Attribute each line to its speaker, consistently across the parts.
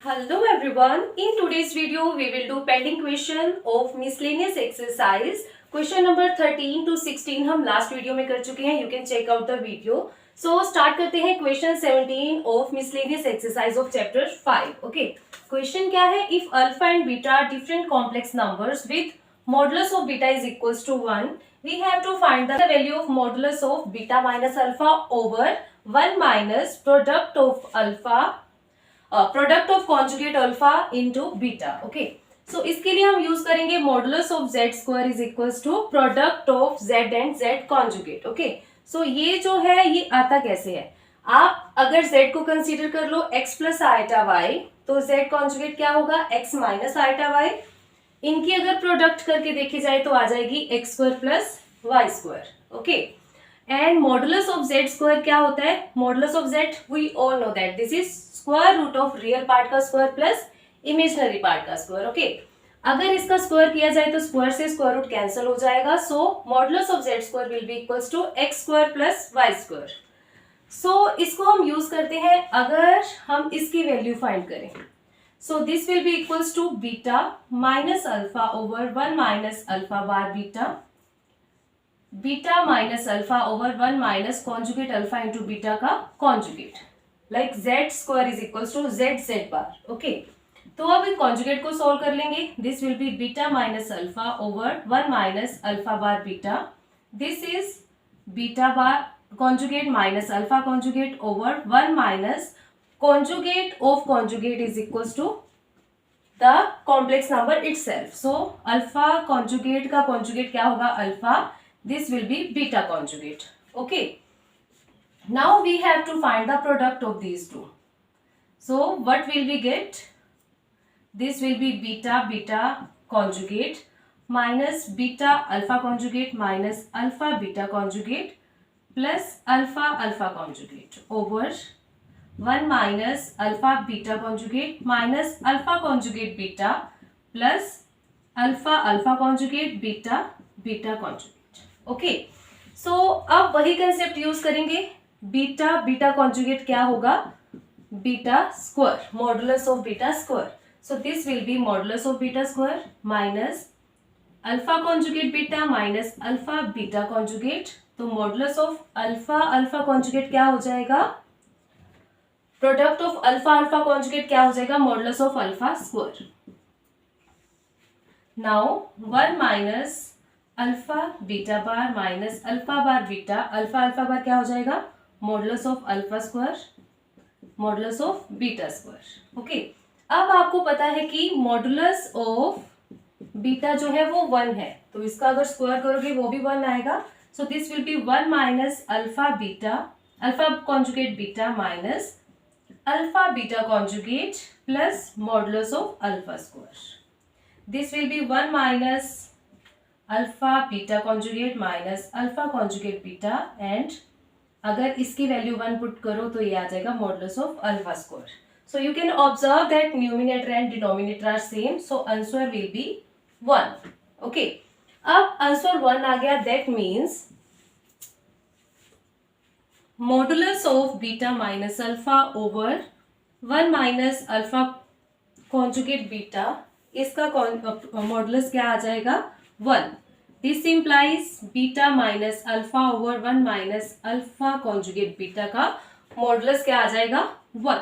Speaker 1: Hello everyone. In today's video, we will do pending question of miscellaneous exercise. Question number 13 to 16 हम last video में कर चुके हैं. You can check out the video. So start करते हैं question 17 of miscellaneous exercise of chapter 5. Okay. Question क्या है? If alpha and beta are different complex numbers with modulus of beta is equals to 1, we have to find the value of modulus of beta minus alpha over 1 minus product of alpha product of conjugate alpha into beta. Okay, so इसके लिए हम use करेंगे modulus of Z square is equals to product of z and z conjugate. Okay, so ये जो है ये आता कैसे है? आप अगर जेड को कंसीडर कर लो एक्स प्लस आइटा वाई, तो जेड कॉन्जुगेट क्या होगा? X minus iota Y. इनकी अगर प्रोडक्ट करके देखी जाए तो आ जाएगी X square plus Y square. Okay, and modulus of Z square क्या होता है? Modulus of Z we all know that this is square root of real part का स्क्वायर प्लस इमेजिनरी पार्ट का स्क्वायर. ओके, अगर इसका square किया जाए तो स्क्वायर से स्क्वायर रूट कैंसिल हो जाएगा. So modulus of Z square will be equals to x square plus Y square. So इसको हम यूज करते हैं अगर हम इसकी वैल्यू फाइंड करें. So this will be equals to beta minus alpha over 1 minus alpha bar beta. Beta minus alpha over 1 minus conjugate alpha into beta का conjugate, like z square is equals to z z bar. Okay, तो अब इन conjugate को solve कर लेंगे. This will be beta minus alpha over 1 minus alpha bar beta. This is beta bar conjugate minus alpha conjugate over 1 minus conjugate of conjugate is equals to the complex number itself. So alpha conjugate का conjugate क्या होगा? Alpha. This will be beta conjugate. Okay. Now we have to find the product of these two. So what will we get? This will be beta beta conjugate minus beta alpha conjugate minus alpha beta conjugate plus alpha alpha conjugate over 1 minus alpha beta conjugate minus alpha conjugate beta plus alpha alpha conjugate beta beta conjugate. Okay, so अब वही concept use करेंगे. Beta beta conjugate क्या होगा? Beta square, modulus of beta square. So this will be modulus of beta square minus alpha conjugate beta minus alpha beta conjugate. तो modulus of alpha alpha conjugate क्या हो जाएगा? Product of alpha alpha conjugate क्या हो जाएगा? Modulus of alpha square. Now 1 minus alpha beta bar minus alpha bar beta. Alpha alpha bar क्या हो जाएगा? Modulus of alpha square modulus of beta square. Okay, अब आपको पता है कि मॉडुलस ऑफ बीटा जो है वो 1 है, तो इसका अगर स्क्वायर करोगे वो भी 1 आएगा. सो this will be 1 minus alpha beta alpha conjugate beta minus alpha beta conjugate plus modulus of alpha square. This will be 1 minus alpha beta conjugate minus alpha conjugate beta and अगर इसकी value 1 put करो तो ये आ जाएगा modulus of alpha square. So you can observe that numerator and denominator are same, so answer will be 1. Okay, अब answer 1 आ गया. That means modulus of beta minus alpha over 1 minus alpha conjugate beta, इसका modulus क्या आ जाएगा? 1. This implies beta minus alpha over 1 minus alpha conjugate beta का modulus क्या आ जाएगा? 1.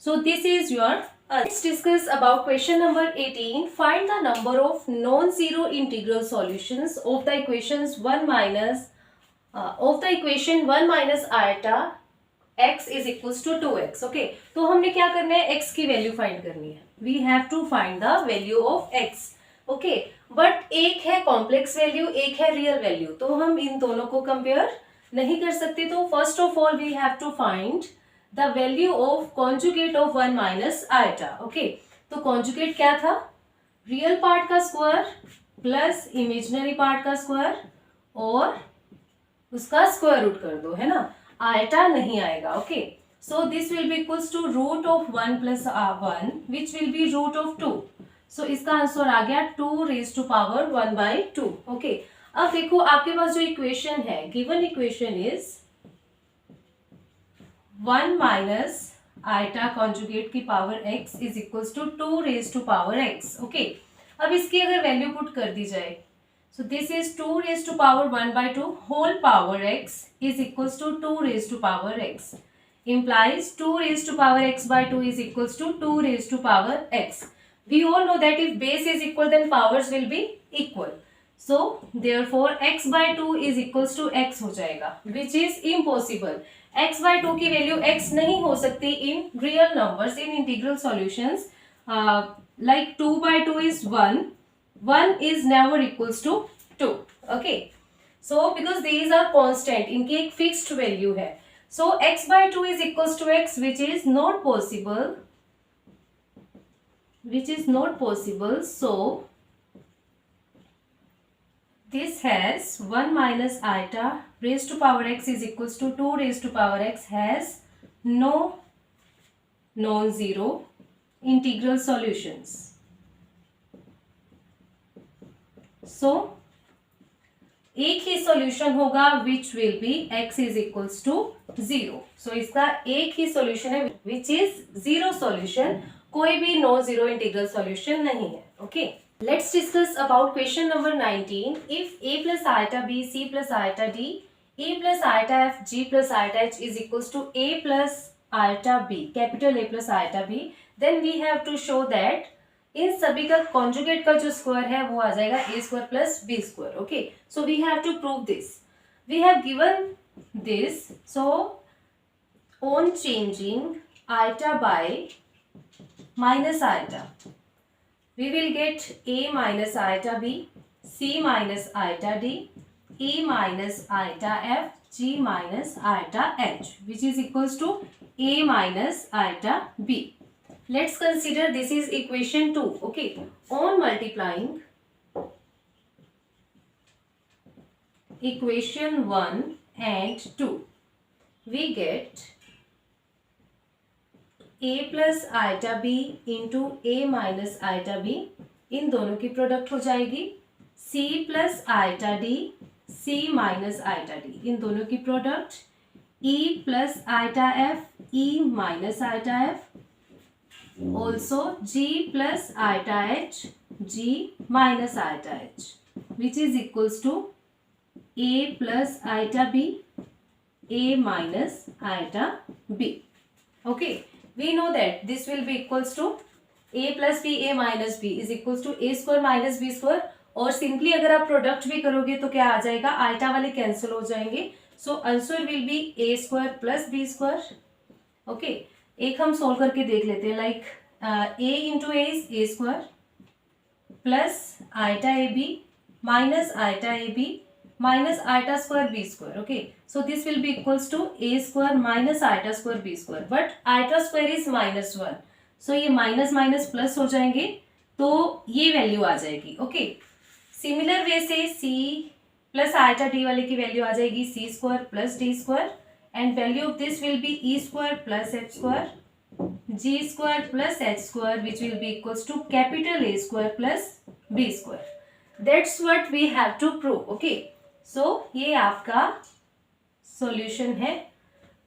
Speaker 1: So this is your answer. Let's discuss about question number 18. Find the number of non-zero integral solutions of the equations 1 minus of the equation 1 minus iota x is equals to 2x. Okay, तो हमने क्या करना है? x की value find करनी है. We have to find the value of x. Okay, but एक है कॉम्प्लेक्स वैल्यू, एक है रियल वैल्यू, तो हम इन दोनों को कंपेयर नहीं कर सकते. तो first of all we have to find the value of conjugate of 1 minus iota. Okay, तो कॉन्जुगेट क्या था? रियल पार्ट का स्क्वायर प्लस इमेजिनरी पार्ट का स्क्वायर और उसका स्क्वायर रूट कर दो, है ना? आइटा नहीं आएगा. Okay, so this will be equals to root of 1 plus 1 which will be root of 2. So इसका आंसर आ गया 2 रेज टू पावर 1/2. ओके, अब देखो आपके पास जो इक्वेशन है, given equation is 1 minus iota conjugate की power x is equals to 2 raise to power x. Okay, अब इसकी अगर वैल्यू पुट कर दी जाए, so this is 2 raised to power 1 by 2 whole power x is equals to 2 raised to power x, implies 2 raised to power x by 2 is equals to 2 raised to power x. We all know that if base is equal then powers will be equal. So therefore x by 2 is equals to x हो जाएगा, which is impossible. x by 2 की value x नहीं हो सकती in real numbers, in integral solutions. Like 2 by 2 is 1. 1 is never equals to 2. Okay, so because these are constant, इनकी एक fixed value है, so x by 2 is equals to x, which is not possible, so this has 1 minus iota raised to power x is equals to 2 raised to power x has no non-zero integral solutions. So एक ही solution होगा which will be x is equals to 0. So इसका एक ही solution है which is zero solution, कोई भी no zero integral solution नहीं है. Okay, let's discuss about question number 19. If a plus iota b c plus iota d a plus iota f g plus iota h is equals to a plus iota b, capital A plus iota b, then we have to show that इन सभी का conjugate का जो square है वो आ जाएगा A square plus B square. Okay, so we have to prove this. We have given this, so on changing iota by minus iota we will get A minus iota B, C minus iota D, E minus iota F, G minus iota H, which is equals to A minus iota B. Let's consider this is equation 2. Okay, on multiplying equation 1 and 2 we get a plus iota b into a minus iota b, इन दोनों की product हो जाएगी. c plus iota d, c minus iota d, इन दोनों की product. e plus iota f, e minus iota f, also g plus iota h, g minus iota h, which is equals to a plus iota b, a minus iota b. Okay, we know that this will be equals to a plus b, a minus b is equals to a square minus b square. और simply अगर आप product भी करोगे तो क्या आ जाएगा, iota वाले कैंसिल हो जाएंगे. So answer will be a square plus b square. Okay, एक हम सोल्व करके देख लेते हैं. Like a into a is a square plus iota a b minus iota a b minus iota square b square. Okay, so this will be equals to a square minus iota square b square, but iota square is -1, so ये minus minus plus हो जाएंगे तो ये value आ जाएगी. Okay, similar way से c plus iota D वाले की वैल्यू आ जाएगी C square plus D square, and value of this will be e square plus h square, g square plus h square, which will be equals to capital A square plus b square. That's what we have to prove. Okay, so ये आपका solution है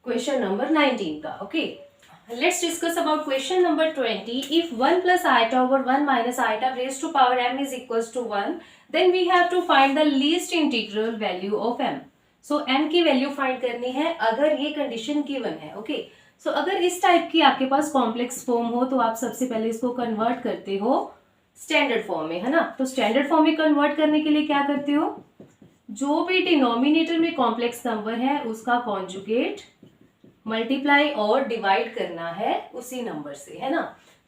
Speaker 1: question number 19 का. Okay, let's discuss about question number 20. If 1 plus iota over 1 minus iota raised to power m is equals to 1, then we have to find the least integral value of m. So m की value find करनी है अगर ये condition given है. Okay, सो अगर इस type की आपके पास कॉम्प्लेक्स फॉर्म हो तो आप सबसे पहले इसको कन्वर्ट करते हो स्टैंडर्ड फॉर्म में, है ना. तो स्टैंडर्ड फॉर्म में कन्वर्ट करने के लिए क्या करते हो, जो भी डिनोमिनेटर में कॉम्प्लेक्स नंबर है उसका कॉन्जुगेट मल्टीप्लाई और डिवाइड करना है उसी नंबर से, है ना.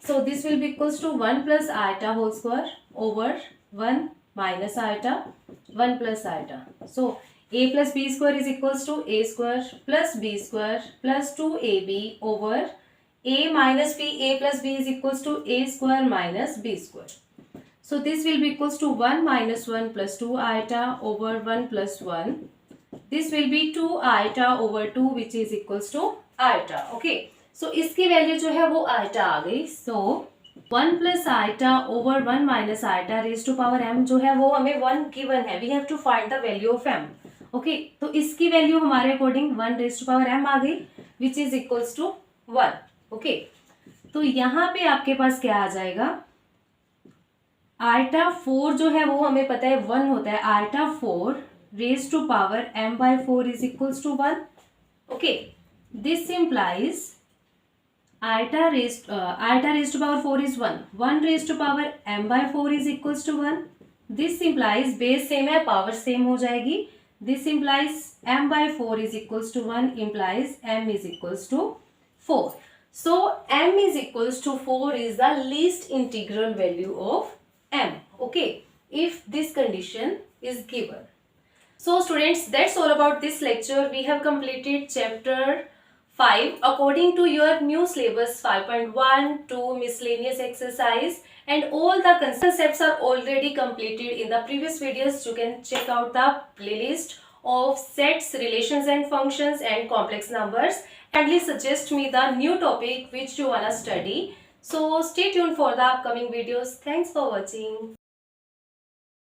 Speaker 1: So this will be equals to 1 plus iota whole square over 1 minus iota 1 plus iota. So a plus b square is equals to a square plus b square plus 2ab over a minus b. A plus b is equals to a square minus b square. So this will be equals to 1 minus 1 plus 2 iota over 1 plus 1. This will be 2 iota over 2 which is equals to iota. Okay, so इसकी value जो है वो iota आ गई. So 1 plus iota over 1 minus iota raised to power m जो है वो हमें 1 given है. We have to find the value of m. Okay, तो इसकी वैल्यू हमारे according 1 raise to power m आ गई which is equals to 1. Okay, तो यहाँ पे आपके पास क्या आ जाएगा, आइटा 4 जो है वो हमें पता है 1 होता है, iota 4 raise to power m/4 is equals to 1. Okay, this implies iota raised to power 4 is 1. 1 raised to power m/4 is equals to 1. This implies base same है, power same हो जाएगी. This implies m/4 is equals to 1 implies m is equals to 4. So m is equals to 4 is the least integral value of m. Okay, if this condition is given. So students, that's all about this lecture. We have completed chapter 5 according to your new syllabus 5.1 to miscellaneous exercise, and all the concepts are already completed in the previous videos. You can check out the playlist of sets, relations and functions and complex numbers. Kindly suggest me the new topic which you wanna study. So stay tuned for the upcoming videos. Thanks for watching.